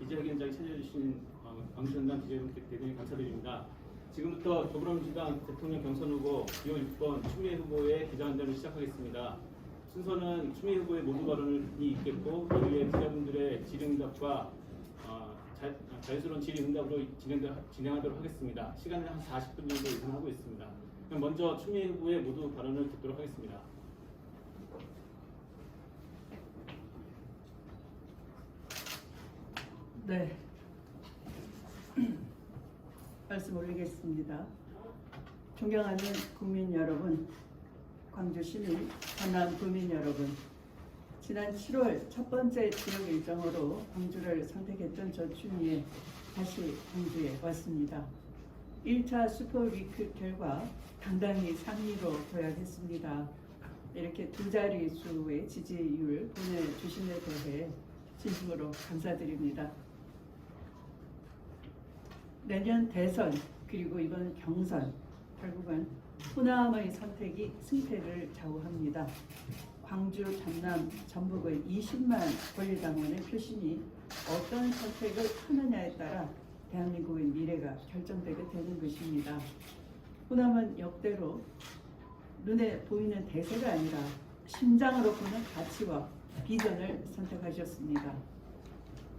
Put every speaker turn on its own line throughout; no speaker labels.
기자회견장에 찾아주신 광주전남 기자님께 대단히 감사드립니다. 지금부터 더불어민주당 대통령 경선 후보 기호 6번 추미애 후보의 기자간담회를 시작하겠습니다. 순서는 추미애 후보의 모두 발언이 있겠고 이후에 기자분들의 질의응답과 자유스러운 질의응답으로 진행하도록 하겠습니다. 시간은 한 40분 정도 예상하고 있습니다. 그럼 먼저 추미애 후보의 모두 발언을 듣도록 하겠습니다.
네, 말씀 올리겠습니다. 존경하는 국민 여러분, 광주 시민, 전남 구민 여러분, 지난 7월 첫 번째 지역 일정으로 광주를 선택했던 저 추미애 다시 광주에 왔습니다. 1차 슈퍼위크 결과 당당히 상위로 도약했습니다. 이렇게 두 자릿수의 지지율 보내주신 데 대해 진심으로 감사드립니다. 내년 대선 그리고 이번 경선 결국은 호남의 선택이 승패를 좌우합니다. 광주, 전남, 전북의 20만 권리당원의 표심이 어떤 선택을 하느냐에 따라 대한민국의 미래가 결정되게 되는 것입니다. 호남은 역대로 눈에 보이는 대세가 아니라 심장으로 보는 가치와 비전을 선택하셨습니다.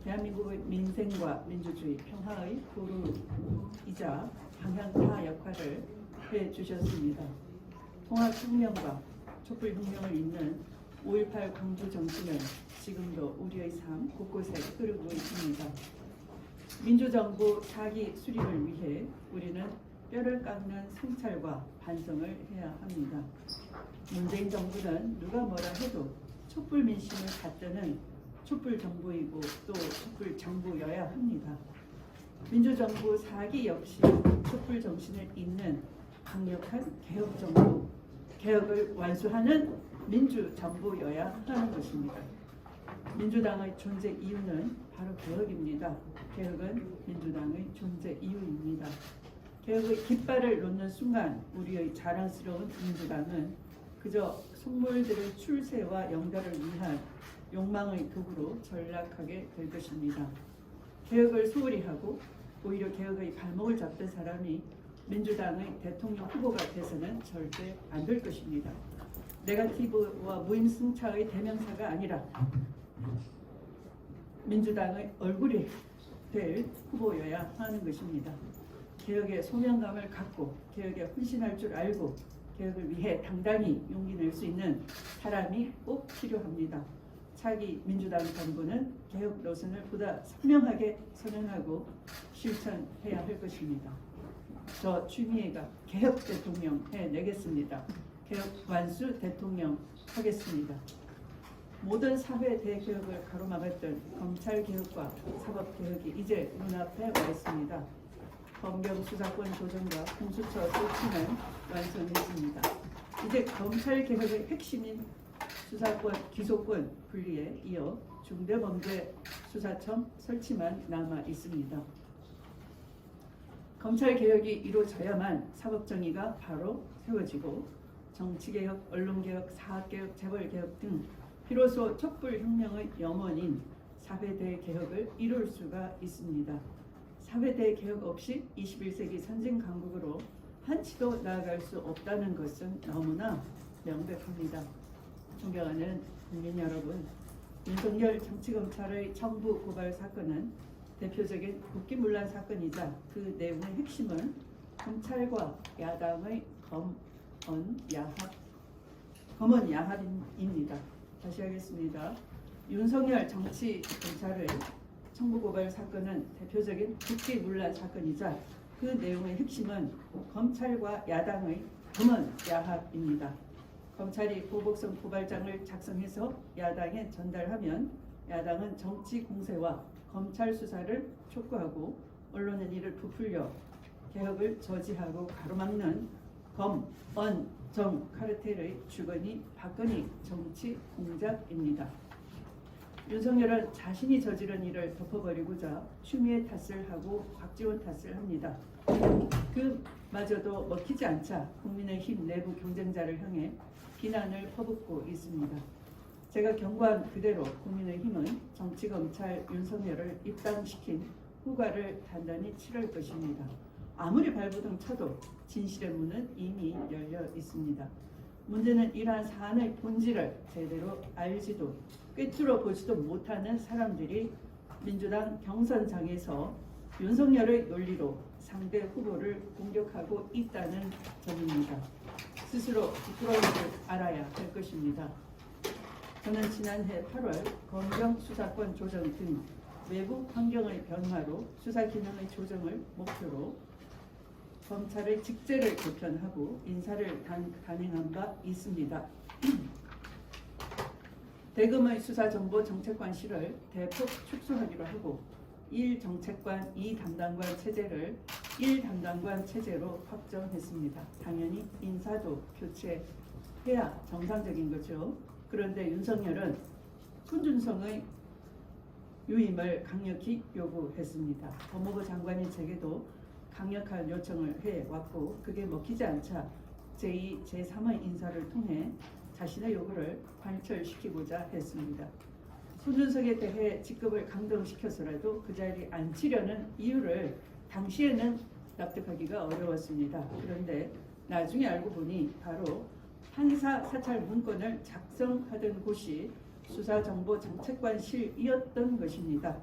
대한민국의 민생과 민주주의, 평화의 보루이자 방향타 역할을 해주셨습니다. 통합혁명과 촛불혁명을 잇는 5.18 광주 정신은 지금도 우리의 삶 곳곳에 흐르고 있습니다. 민주정부 4기 수립을 위해 우리는 뼈를 깎는 성찰과 반성을 해야 합니다. 문재인 정부는 누가 뭐라 해도 촛불 민심을 받드는 촛불 정부이고 또 촛불 정부여야 합니다. 민주정부 4기 역시 촛불 정신을 잇는 강력한 개혁 정부, 개혁을 완수하는 민주정부여야 하는 것입니다. 민주당의 존재 이유는 바로 개혁입니다. 개혁은 민주당의 존재 이유입니다. 개혁의 깃발을 놓는 순간 우리의 자랑스러운 민주당은 그저 속물들의 출세와 연결을 위한 욕망의 도구로 전락하게 될 것입니다. 개혁을 소홀히 하고 오히려 개혁의 발목을 잡던 사람이 민주당의 대통령 후보가 돼서는 절대 안 될 것입니다. 네거티브와 무임승차의 대명사가 아니라 민주당의 얼굴이 될 후보여야 하는 것입니다. 개혁의 소명감을 갖고 개혁에 헌신할 줄 알고 개혁을 위해 당당히 용기 낼 수 있는 사람이 꼭 필요합니다. 차기 민주당 정부는 개혁 노선을 보다 선명하게 선언하고 실천해야 할 것입니다. 저 추미애가 개혁 대통령 해내겠습니다. 개혁 완수 대통령 하겠습니다. 모든 사회 대개혁을 가로막았던 검찰개혁과 사법개혁이 이제 눈앞에 와 있습니다. 검경 수사권 조정과 공수처 설치는 완성했습니다. 이제 검찰개혁의 핵심인 수사권, 기소권 분리에 이어 중대범죄수사청 설치만 남아 있습니다. 검찰개혁이 이루어져야만 사법정의가 바로 세워지고 정치개혁, 언론개혁, 사학개혁, 재벌개혁 등 비로소 촛불혁명의 염원인 4대 개혁을 이룰 수가 있습니다. 4대 개혁 없이 21세기 선진강국으로 한치도 나아갈 수 없다는 것은 너무나 명백합니다. 존경하는 국민 여러분, 윤석열 정치검찰의 청부 고발 사건은 대표적인 국기문란 사건이자 그 내용의 핵심은 검찰과 야당의 검언야합입니다. 다시 하겠습니다. 윤석열 정치검찰의 청부 고발 사건은 대표적인 국기문란 사건이자 그 내용의 핵심은 검찰과 야당의 검언야합입니다. 검찰이 보복성 고발장을 작성해서 야당에 전달하면 야당은 정치 공세와 검찰 수사를 촉구하고 언론은 이를 부풀려 개혁을 저지하고 가로막는 검, 언, 정 카르텔의 주거니 박근혜 정치 공작입니다. 윤석열은 자신이 저지른 일을 덮어버리고자 추미애 탓을 하고 박지원 탓을 합니다. 그마저도 먹히지 않자 국민의힘 내부 경쟁자를 향해 비난을 퍼붓고 있습니다. 제가 경고한 그대로 국민의힘은 정치검찰 윤석열을 입당시킨 후과를 단단히 치를 것입니다. 아무리 발부둥 쳐도 진실의 문은 이미 열려 있습니다. 문제는 이러한 사안의 본질을 제대로 알지도 꿰뚫어 보지도 못하는 사람들이 민주당 경선장에서 윤석열의 논리로 상대 후보를 공격하고 있다는 점입니다. 스스로 부끄러운 줄 알아야 할 것입니다. 저는 지난해 8월 검경 수사권 조정 등 외부 환경의 변화로 수사 기능의 조정을 목표로 검찰의 직제를 개편하고 인사를 단행한 바 있습니다. 대검의 수사정보정책관실을 대폭 축소하기로 하고 1정책관 2담당관 체제를 1담당관 체제로 확정했습니다. 당연히 인사도 교체해야 정상적인 거죠. 그런데 윤석열은 손준성의 유임을 강력히 요구했습니다. 법무부 장관인 제게도 강력한 요청을 해왔고 그게 먹히지 않자 제2, 제3의 인사를 통해 자신의 요구를 관철시키고자 했습니다. 손준석에 대해 직급을 강등시켜서라도 그 자리에 앉히려는 이유를 당시에는 납득하기가 어려웠습니다. 그런데 나중에 알고 보니 바로 판사 사찰 문건을 작성하던 곳이 수사정보정책관실이었던 것입니다.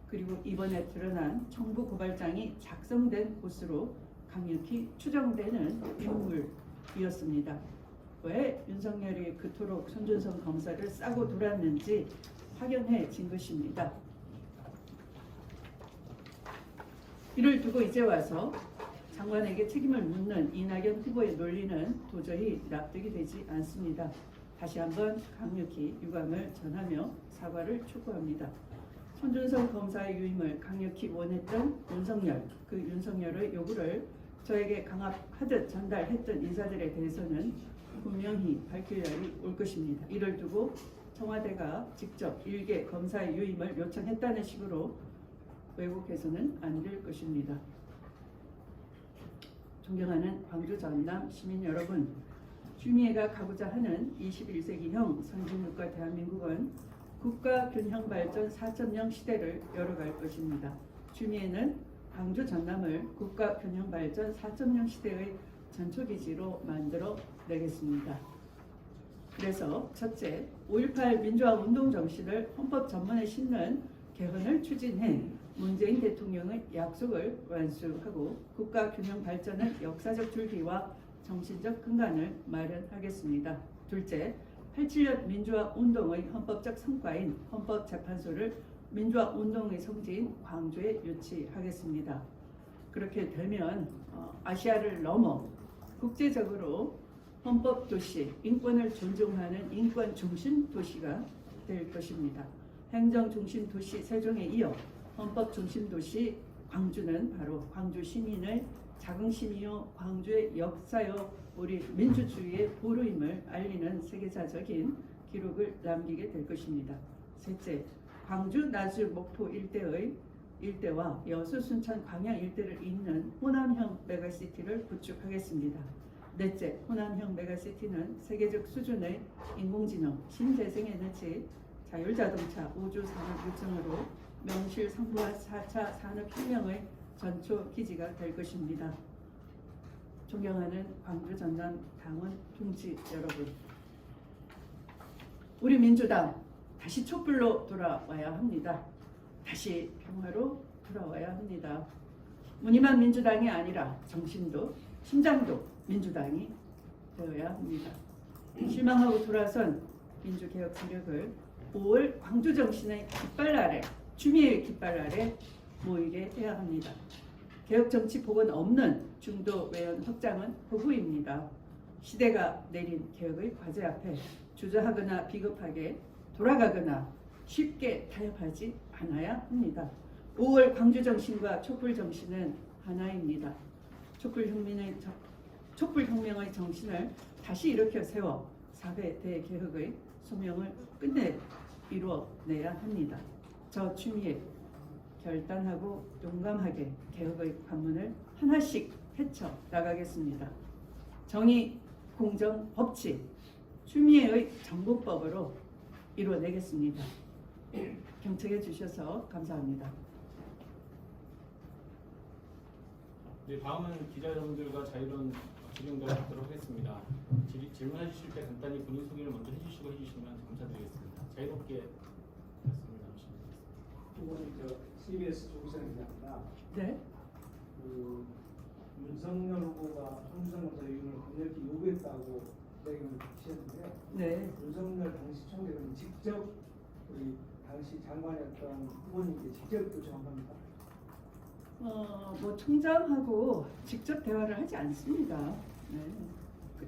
그리고 이번에 드러난 청부 고발장이 작성된 곳으로 강력히 추정되는 인물이었습니다. 왜 윤석열이 그토록 손준성 검사를 싸고 돌았는지 확연해진 것입니다. 이를 두고 이제 와서 장관에게 책임을 묻는 이낙연 후보의 논리는 도저히 납득이 되지 않습니다. 다시 한번 강력히 유감을 전하며 사과를 촉구합니다. 손준성 검사의 유임을 강력히 원했던 윤석열, 그 윤석열의 요구를 저에게 강압하듯 전달했던 인사들에 대해서는 분명히 밝힐 날이 올 것입니다. 이를 두고 청와대가 직접 일개 검사의 유임을 요청했다는 식으로 왜곡해서는 안 될 것입니다. 존경하는 광주 전남 시민 여러분, 추미애가 가고자 하는 21세기형 선진국가 대한민국은 국가균형 발전 4.0 시대를 열어갈 것입니다. 추미애는 광주 전남을 국가균형 발전 4.0 시대의 전초기지로 만들어 내겠습니다. 그래서 첫째, 5.18 민주화 운동 정신을 헌법 전문에 싣는 개헌을 추진해 문재인 대통령의 약속을 완수하고 국가균형 발전의 역사적 줄기와 정신적 근간을 마련하겠습니다. 둘째, 87년 민주화 운동의 헌법적 성과인 헌법재판소를 민주화 운동의 성지인 광주에 유치하겠습니다. 그렇게 되면 아시아를 넘어 국제적으로 헌법 도시, 인권을 존중하는 인권 중심 도시가 될 것입니다. 행정 중심 도시 세종에 이어 헌법 중심 도시 광주는 바로 광주 시민의 자긍심이요, 광주의 역사요, 우리 민주주의의 보루임을 알리는 세계사적인 기록을 남기게 될 것입니다. 셋째, 광주, 나주, 목포 일대와 여수, 순천, 광양 일대를 잇는 호남형 메가시티를 구축하겠습니다. 넷째, 호남형 메가시티는 세계적 수준의 인공지능, 신재생에너지, 자율자동차, 우주산업 유증으로 명실상부한 4차 산업혁명의 전초 기지가 될 것입니다. 존경하는 광주 전남 당원 동지 여러분, 우리 민주당 다시 촛불로 돌아와야 합니다. 다시 평화로 돌아와야 합니다. 무늬만 민주당이 아니라 정신도 심장도 민주당이 되어야 합니다. 실망하고 돌아선 민주개혁 세력을 5월 광주 정신의 깃발 아래, 추미애의 깃발 아래 모이게 해야 합니다. 개혁 정치 복원 없는 중도 외연 확장은 허구입니다. 시대가 내린 개혁의 과제 앞에 주저하거나 비겁하게 돌아가거나 쉽게 타협하지 않아야 합니다. 5월 광주 정신과 촛불 정신은 하나입니다. 촛불 혁명의 정신을 다시 일으켜 세워 4대 대개혁의 소명을 끝내 이루어내야 합니다. 저 추미애 결단하고 용감하게 개혁의 관문을 하나씩 헤쳐 나가겠습니다. 정의, 공정, 법치, 추미애의 정보법으로 이루어내겠습니다. 경청해 주셔서 감사합니다.
네, 다음은 기자 여러분들과 자유로운 질의응답을 받도록 하겠습니다. 질문해 주실 때 간단히 본인 소개를 먼저 해주시면 감사드리겠습니다. 자유롭게 말씀을 나누시면 되겠습니다.
CBS 조기성 기자입니다.
네.
그 윤석열 후보가 손주성 검사 의원을 강력히 요구했다고 얘기를 하셨는데
네.
윤석열 당시 총재는 직접 우리 당시 장관이었던 후보님께 직접 요청한 겁니다.
뭐 총장하고 직접 대화를 하지 않습니다. 네.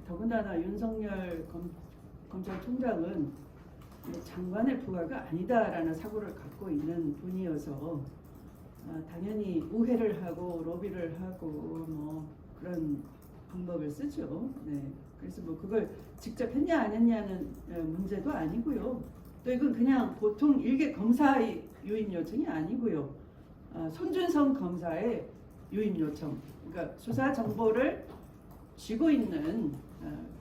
더군다나 윤석열 검찰총장은 장관의 부하가 아니다라는 사고를 갖고 있는 분이어서 당연히 우회를 하고 로비를 하고 뭐 그런 방법을 쓰죠. 네. 그래서 뭐 그걸 직접 했냐 안 했냐는 문제도 아니고요. 또 이건 그냥 보통 일개 검사의 유임 요청이 아니고요. 손준성 검사의 유임 요청. 그러니까 수사 정보를 쥐고 있는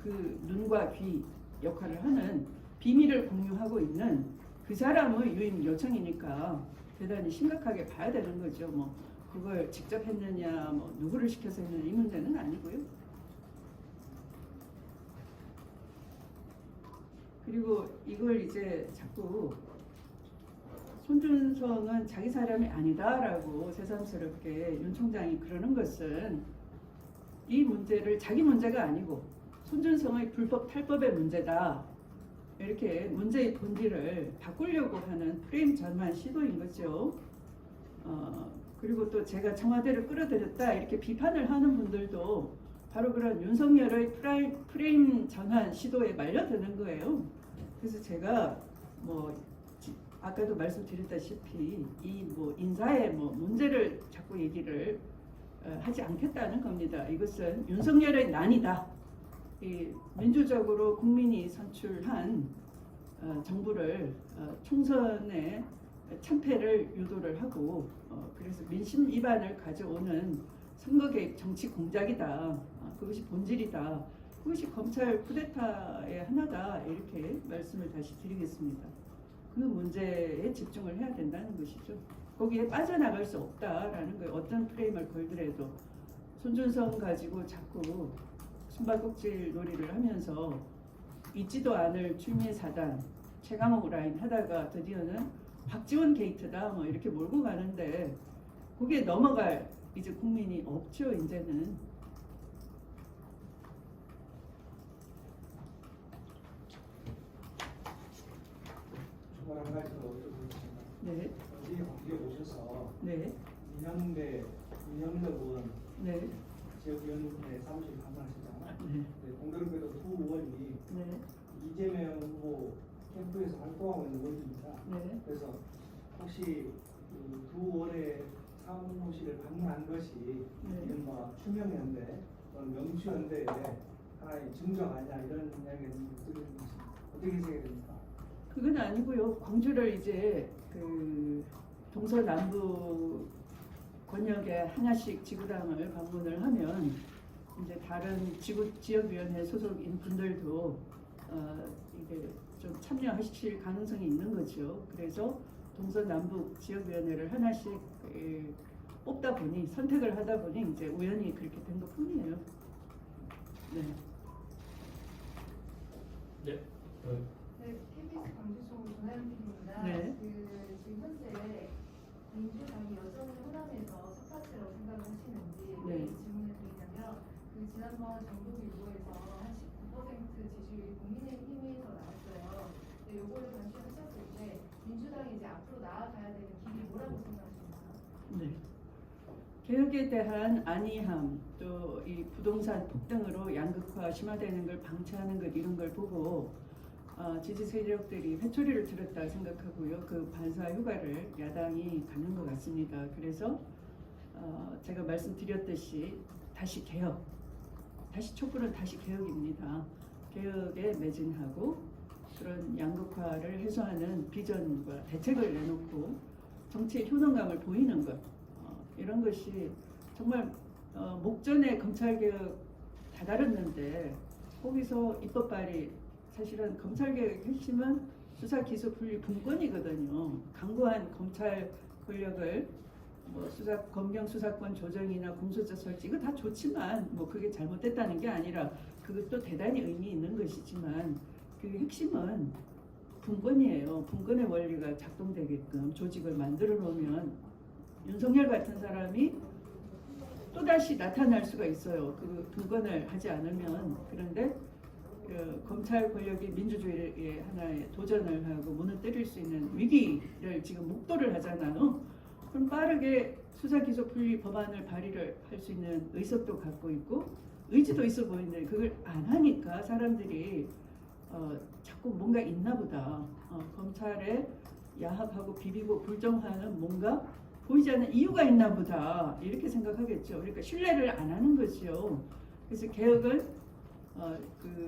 그 눈과 귀 역할을 하는 비밀을 공유하고 있는 그 사람의 유임 요청이니까 대단히 심각하게 봐야 되는 거죠. 뭐 그걸 직접 했느냐, 뭐 누구를 시켜서 했느냐 이 문제는 아니고요. 그리고 이걸 이제 자꾸 손준성은 자기 사람이 아니다라고 새삼스럽게 윤 총장이 그러는 것은 이 문제를 자기 문제가 아니고 손준성의 불법 탈법의 문제다. 이렇게 문제의 본질을 바꾸려고 하는 프레임 전환 시도인 거죠. 그리고 또 제가 청와대를 끌어들였다 이렇게 비판을 하는 분들도 바로 그런 윤석열의 프레임 전환 시도에 말려드는 거예요. 그래서 제가 뭐 아까도 말씀드렸다시피 이 뭐 인사의 뭐 문제를 자꾸 얘기를 하지 않겠다는 겁니다. 이것은 윤석열의 난이다. 이 민주적으로 국민이 선출한 정부를 총선에 참패를 유도를 하고 그래서 민심 위반을 가져오는 선거 개입 정치 공작이다. 그것이 본질이다. 그것이 검찰 쿠데타의 하나다. 이렇게 말씀을 다시 드리겠습니다. 그 문제에 집중을 해야 된다는 것이죠. 거기에 빠져나갈 수 없다라는 거예요. 어떤 프레임을 걸더라도 손준성 가지고 자꾸 숨바꼭질 놀이를 하면서 있지도 않을 추미애 사단, 최강욱 라인 하다가 드디어는 박지원 게이트다 뭐 이렇게 몰고 가는데 거기에 넘어갈 이제 국민이 없죠. 이제는.
정말 한 가지 더 여쭤보겠습니다.
네.
어제 거기에 오셔서
네.
이명덕 의원
네.
지역위원회 사무실 방문하셨잖아요.
네.
공교롭게도 두 의원이
네.
이재명 후보 캠프에서 활동하고 있는 의원입니다.
네.
그래서 혹시 그두 의원의 사무실을 방문한 것이
네.
이른바 추명연대 또는 명추연대의 하나의 증거 아니냐 이런 이야기가 어떻게 생각됩니까?
그건 아니고요. 광주를 이제 그 동서남부 권역의 하나씩 지구당을 방문을 하면 이제 다른 지역위원회 소속인 분들도 이게 좀 참여하실 가능성이 있는 거죠. 그래서 동서남북 지역위원회를 하나씩 뽑다 보니 선택을 하다 보니 이제 우연히 그렇게 된 것뿐이에요. 네.
네.
네, KBS 광주소 전하연 PD입니다.
네.
지금 현재 민주당이 여전히 호남에서 첫 번째라고 생각을 하시는지
네.
질문을 드리자면 지난번 정부일보에서 한 19% 지지율이 국민의힘에서 나왔어요. 근데 요거를 관심하셨을 때 민주당이 이제 앞으로 나아가야 되는 길이 뭐라고 생각하십니까?
네. 개혁에 대한 안이함, 또 이 부동산 폭등으로 양극화 심화되는 걸 방치하는 것 이런 걸 보고 지지 세력들이 회초리를 들었다 생각하고요. 그 반사 효과를 야당이 갖는 것 같습니다. 그래서 제가 말씀드렸듯이 다시 개혁, 다시 촛불은 다시 개혁입니다. 개혁에 매진하고 그런 양극화를 해소하는 비전과 대책을 내놓고 정치의 효능감을 보이는 것 이런 것이 정말 목전에 검찰개혁 다다랐는데 거기서 입법 발의 사실은 검찰개혁의 핵심은 수사 기소 분리 분권이거든요. 강고한 검찰 권력을 뭐 검경 수사권 조정이나 공소장 설치 이거 다 좋지만 뭐 그게 잘못됐다는 게 아니라 그것도 대단히 의미 있는 것이지만 그 핵심은 분권이에요. 분권의 원리가 작동되게끔 조직을 만들어 놓으면 윤석열 같은 사람이 또다시 나타날 수가 있어요. 그 분권을 하지 않으면. 그런데 검찰 권력이 민주주의의 하나의 도전을 하고 무너뜨릴 수 있는 위기를 지금 목도를 하잖아요. 그럼 빠르게 수사기소 분리 법안을 발의를 할 수 있는 의석도 갖고 있고 의지도 있어 보이는데 그걸 안 하니까 사람들이 자꾸 뭔가 있나 보다. 검찰에 야합하고 비비고 불정하는 뭔가 보이지 않는 이유가 있나 보다. 이렇게 생각하겠죠. 그러니까 신뢰를 안 하는 거지요. 그래서 개혁은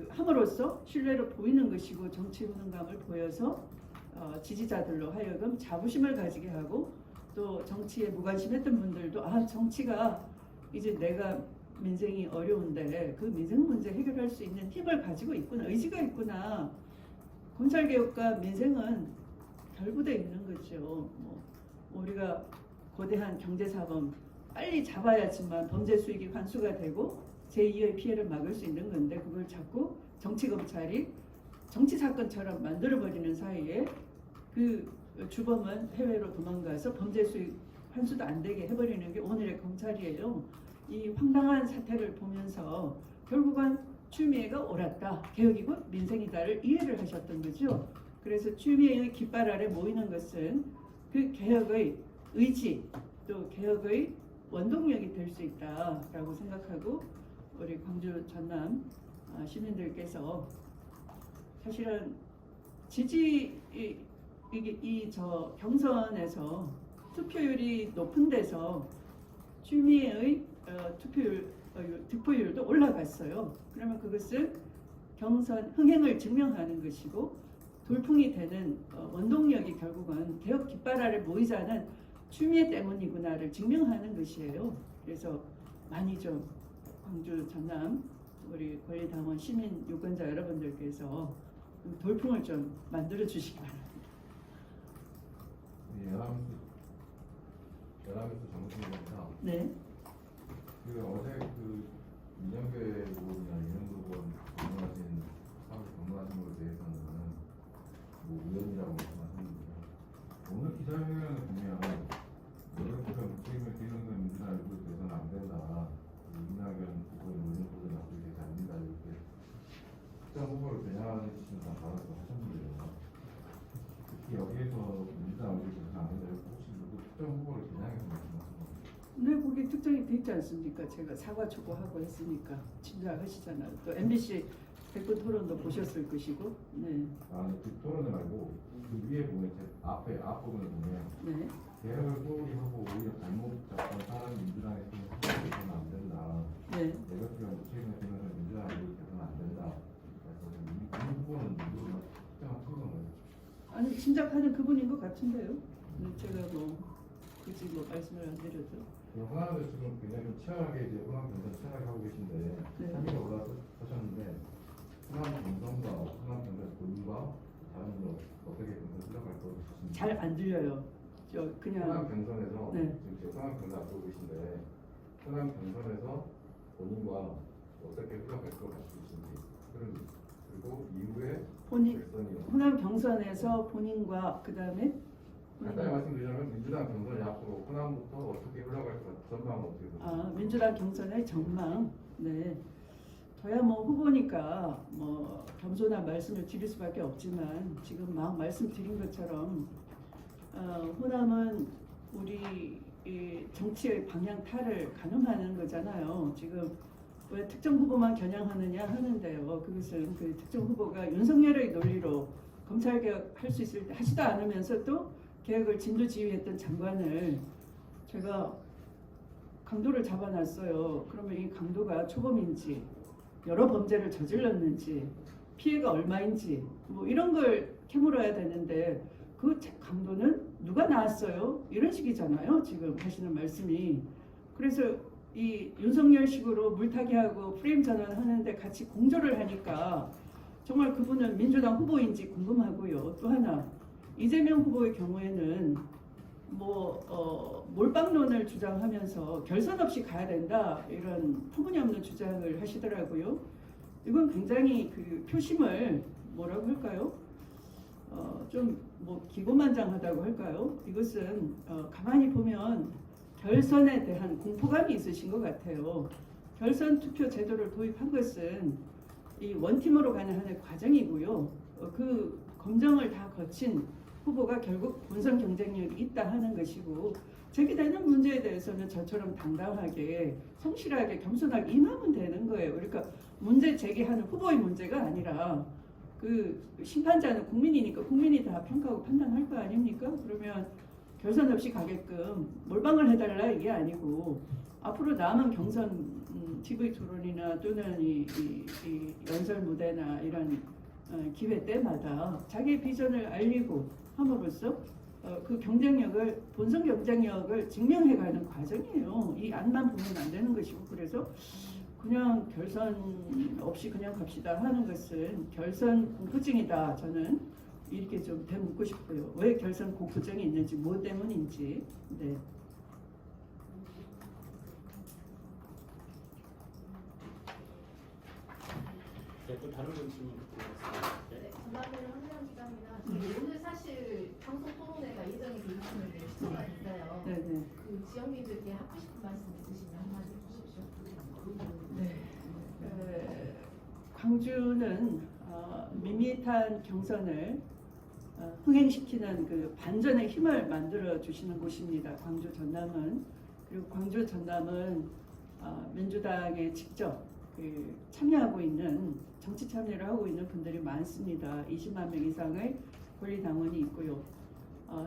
함으로써 신뢰를 보이는 것이고 정치 후능감을 보여서 지지자들로 하여금 자부심을 가지게 하고 또 정치에 무관심했던 분들도 정치가 이제 내가 민생이 어려운데 그 민생 문제 해결할 수 있는 힘을 가지고 있구나, 의지가 있구나. 검찰개혁과 민생은 결부되어 있는 거죠. 우리가 거대한 경제사범 빨리 잡아야지만 범죄 수익이 환수가 되고 제2의 피해를 막을 수 있는 건데 그걸 자꾸 정치검찰이 정치사건처럼 만들어버리는 사이에 그 주범은 해외로 도망가서 범죄 수익 환수도 안 되게 해버리는 게 오늘의 검찰이에요. 이 황당한 사태를 보면서 결국은 추미애가 옳았다. 개혁이 곧 민생이다를 이해를 하셨던 거죠. 그래서 추미애의 깃발 아래 모이는 것은 그 개혁의 의지 또 개혁의 원동력이 될 수 있다라고 생각하고 우리 광주 전남 시민들께서 사실은 지지 경선에서 투표율이 높은 데서 추미애의 득표율도 올라갔어요. 그러면 그것은 경선 흥행을 증명하는 것이고 돌풍이 되는 원동력이 결국은 개혁 깃발 아래 모이자는 추미애 때문이구나를 증명하는 것이에요. 그래서 많이 좀 광주 전남 우리 권리당원 시민 유권자 여러분들께서 돌풍을 좀 만들어 주시기 바랍니다.
연합뉴스 정신입니다.
네.
어제 이념배 의원이나 이념도 의원 방문하신 것에 대해서는 우연이라고 말씀하셨는데요. 오늘 기자회견을 보면 여론조사 책임을 지는 건 민주당 일부에 대해서는 안 된다. 이낙연 후보의 논의 보도 납득이 되지 않는다. 이렇게 특정 후보를 겨냥하는 것이나 발언을 하셨는데요. 특히 여기에서 민주당 의견이 되지 않는다. 혹시 누구 특정 후보를 겨냥해서 말씀하신 겁니까?
네, 그게 특정이 돼 있지 않습니까? 제가 사과 초구하고 했으니까 짐작하시잖아요. 또 MBC 100분 토론도 보셨을 것이고, 네.
아니 그 토론을 말고 그 위에 보면 앞부분을 보면
네.
개혁을 소홀히 하고 오히려 잘못 잡던 사람이 민주당에 되서는 안 된다.
네.
내각기관 무책임을 지면서 민주당에 되서는 안 된다. 그래서 이 후보는 누구나 특정한 특성을
아니 짐작하는 그분인 것 같은데요. 제가 굳이 말씀을 안 드려도.
호남에서 지금 굉장히 좀 치열하게 이제 호남 경선 치열하게 하고 계신데
네.
3위가 올라서셨는데 호남 경선과 호남 경선 본인과 다른 분 어떻게 경선 흘러갈 거 같으십니까?
잘 안 들려요. 그냥.
호남 경선에서
네.
지금 호남 경선 앞두고 계신데 호남 경선에서 본인과 어떻게 흘러갈 것 같으신지 그리고 이후에 결선이
호남 경선에서 본인과 그 다음에
간단히 말씀드리자면 민주당 경선이 앞으로 호남부터 어떻게 흘러갈 것 같은 전망은 어떻게 보십니까?
민주당 경선의 전망. 네. 저야 후보니까 겸손한 말씀을 드릴 수밖에 없지만 지금 막 말씀드린 것처럼 호남은 우리 정치의 방향타를 가늠하는 거잖아요. 지금 왜 특정 후보만 겨냥하느냐 하는데요. 그것은 그 특정 후보가 윤석열의 논리로 검찰개혁 할 수 있을 때 하지도 않으면서 또 개혁을 진두지휘했던 장관을 제가 강도를 잡아놨어요. 그러면 이 강도가 초범인지 여러 범죄를 저질렀는지 피해가 얼마인지 이런 걸 캐물어야 되는데 그 강도는 누가 나왔어요? 이런 식이잖아요. 지금 하시는 말씀이. 그래서 이 윤석열식으로 물타기하고 프레임 전환하는데 같이 공조를 하니까 정말 그분은 민주당 후보인지 궁금하고요. 또 하나 이재명 후보의 경우에는 몰빵론을 주장하면서 결선 없이 가야 된다 이런 터무니없는 주장을 하시더라고요. 이건 굉장히 그 표심을 뭐라고 할까요? 좀 기고만장하다고 할까요? 이것은 가만히 보면 결선에 대한 공포감이 있으신 것 같아요. 결선 투표 제도를 도입한 것은 이 원팀으로 가는 하나의 과정이고요. 그 검증을 다 거친 후보가 결국 본선 경쟁력이 있다 하는 것이고, 제기되는 문제에 대해서는 저처럼 당당하게 성실하게 겸손하게 임하면 되는 거예요. 그러니까 문제 제기하는 후보의 문제가 아니라 그 심판자는 국민이니까 국민이 다 평가하고 판단할 거 아닙니까? 그러면 결선 없이 가게끔 몰빵을 해달라 이게 아니고, 앞으로 남은 경선 TV 토론이나 또는 이 연설 무대나 이런 기회 때마다 자기의 비전을 알리고 함으로써 그 경쟁력을, 본선 경쟁력을 증명해가는 과정이에요. 이 안만 보면 안 되는 것이고, 그래서 그냥 결선 없이 그냥 갑시다 하는 것은 결선 공포증이다. 저는 이렇게 좀 되묻고 싶어요. 왜 결선 공포증이 있는지, 뭐 때문인지. 네.
네, 또 다른 분 질문 드리겠습니다.
네, 전남대는 황재현 기자입니다. 오늘 사실 방송 토론회가 예정이 돼 있는데 시초가 있어요.
네네.
그 지역민들께 하고 싶은 말씀 있으시면 한마디 해주십시오.
네. 광주는 밋밋한 경선을 흥행시키는 그 반전의 힘을 만들어 주시는 곳입니다. 광주 전남은. 그리고 광주 전남은 민주당에 직접 참여하고 있는, 정치 참여를 하고 있는 분들이 많습니다. 20만 명 이상의 권리당원이 있고요.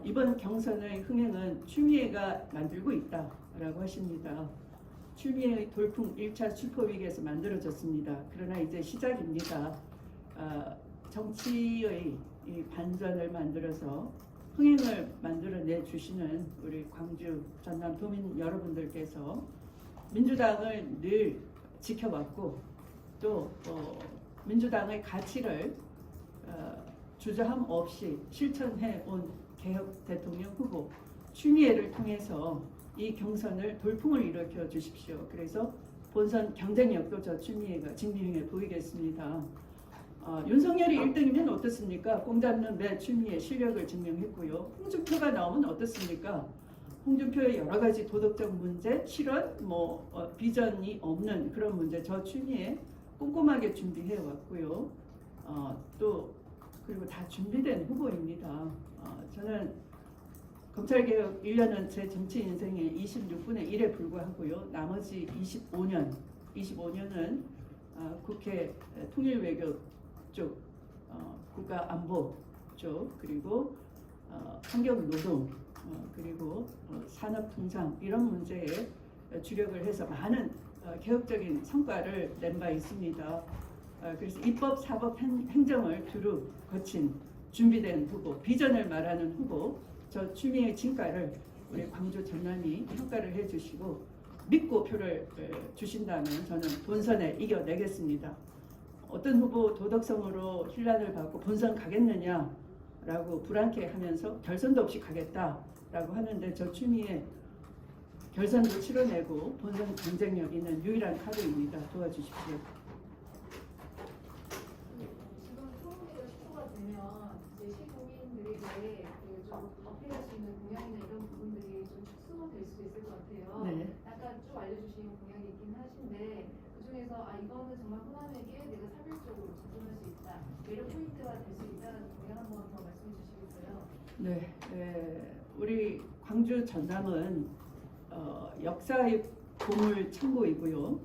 이번 경선의 흥행은 추미애가 만들고 있다라고 하십니다. 추미애의 돌풍 1차 슈퍼위기에서 만들어졌습니다. 그러나 이제 시작입니다. 정치의 이 반전을 만들어서 흥행을 만들어내 주시는 우리 광주 전남 도민 여러분들께서 민주당을 늘 지켜왔고, 또 민주당의 가치를 주저함 없이 실천해 온 개혁 대통령 후보 추미애를 통해서 이 경선을 돌풍을 일으켜 주십시오. 그래서 본선 경쟁력도 저 추미애가 증명해 보이겠습니다. 윤석열이 1등이면 어떻습니까? 공 잡는 매 추미애 실력을 증명했고요. 홍준표가 나오면 어떻습니까? 홍준표의 여러 가지 도덕적 문제, 실언, 비전이 없는 그런 문제, 저 추미애 꼼꼼하게 준비해 왔고요. 또 그리고 다 준비된 후보입니다. 저는 검찰개혁 1년은 제 정치 인생의 26분의 1에 불과하고요. 나머지 25년은 국회 통일외교 쪽, 국가안보 쪽, 그리고 환경노동, 그리고 산업통상 이런 문제에 주력을 해서 많은 개혁적인 성과를 낸 바 있습니다. 그래서 입법, 사법, 행정을 두루 거친 준비된 후보, 비전을 말하는 후보, 저 추미애 진가를 우리 광주 전남이 평가를 해주시고 믿고 표를 주신다면 저는 본선에 이겨내겠습니다. 어떤 후보 도덕성으로 힐난을 받고 본선 가겠느냐라고 불안케하면서 결선도 없이 가겠다라고 하는데, 저 추미애 결선도 치러내고 본선 경쟁력 있는 유일한 카드입니다. 도와주십시오.
지금 토론회가 시초가 되면 이제 시국민들에게 좀 어필할 수 있는 공약이나 이런 부분들이 좀 축소가 될 수도 있을 것 같아요.
네.
아까 쭉 알려주신 공약이 있긴 하신데 그 중에서 이거는 정말 호남에게 내가 차별적으로 접근할 수 있다, 매력 포인트가 될 수 있다는 공약 한번 더 말씀해 주시겠어요?
네, 우리 광주 전남은 역사의 보물 창고이고요.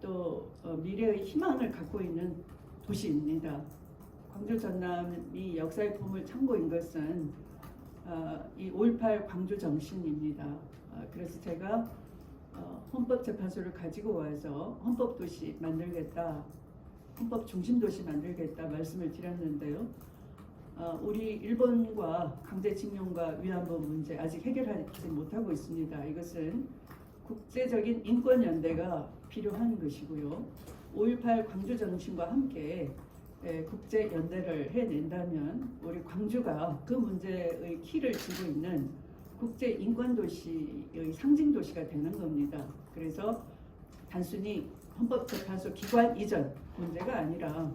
또 미래의 희망을 갖고 있는 도시입니다. 광주 전남이 역사의 보물 창고인 것은 이 5.18 광주 정신입니다. 그래서 제가 헌법재판소를 가지고 와서 헌법도시 만들겠다, 헌법 중심도시 만들겠다 말씀을 드렸는데요. 우리 일본과 강제징용과 위안부 문제 아직 해결하지 못하고 있습니다. 이것은 국제적인 인권연대가 필요한 것이고요. 5.18 광주 정신과 함께 국제 연대를 해낸다면 우리 광주가 그 문제의 키를 쥐고 있는 국제 인권 도시의 상징 도시가 되는 겁니다. 그래서 단순히 헌법재판소 기관 이전 문제가 아니라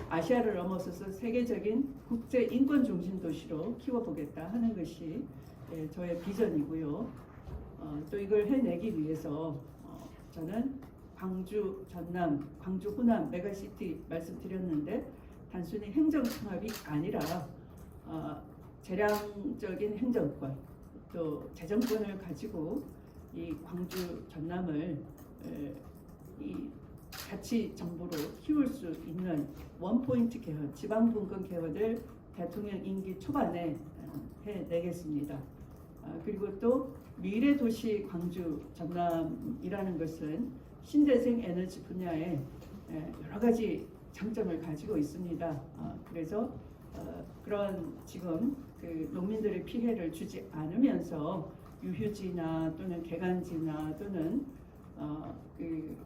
아시아를 넘어서서 세계적인 국제 인권 중심 도시로 키워보겠다 하는 것이 저의 비전이고요. 또 이걸 해내기 위해서 저는 광주, 전남, 광주, 호남 메가시티 말씀드렸는데 단순히 행정통합이 아니라 재량적인 행정권 또 재정권을 가지고 이 광주, 전남을 이 자치 정부로 키울 수 있는 원포인트 개헌, 지방분권 개헌을 대통령 임기 초반에 해내겠습니다. 그리고 또 미래도시 광주, 전남이라는 것은 신재생 에너지 분야에 여러 가지 장점을 가지고 있습니다. 그래서 그런 지금 그 농민들의 피해를 주지 않으면서 유휴지나 또는 개간지나 또는 그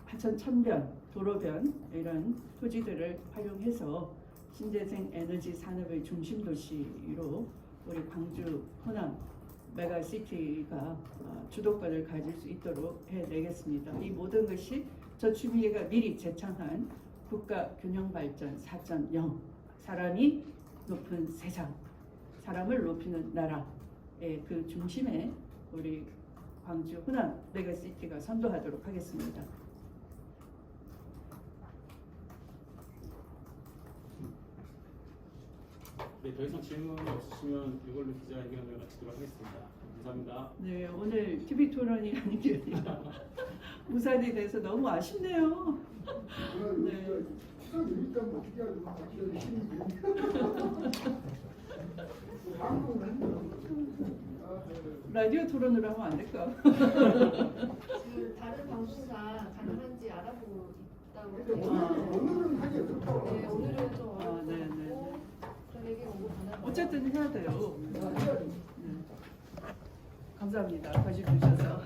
하천 천변, 도로변 이런 토지들을 활용해서 신재생 에너지 산업의 중심 도시로 우리 광주, 호남 메가시티가 주도권을 가질 수 있도록 해내겠습니다. 이 모든 것이 저추미애가 미리 제창한 국가균형발전 4.0 사람이 높은 세상, 사람을 높이는 나라의 그 중심에 우리 광주, 호남 메가시티가 선도하도록 하겠습니다.
네, 더 이상 질문이 없으시면 이걸로 기자회견을 마치도록 하겠습니다. 감사합니다.
네, 오늘 TV 토론이 아닌 게 아니라 우산에 대해서 너무 아쉽네요. 네. 라디오 토론으로 하면 안 될까?
그 다른 방송사 가능한지 알아보고 있다고 해요.
오늘은 하기 어렵다고.
네, 오늘은 좀 어렵고
네.
그런 얘기 오고 가능.
어쨌든 해야 돼요. 네. 감사합니다. 관심 주셔서.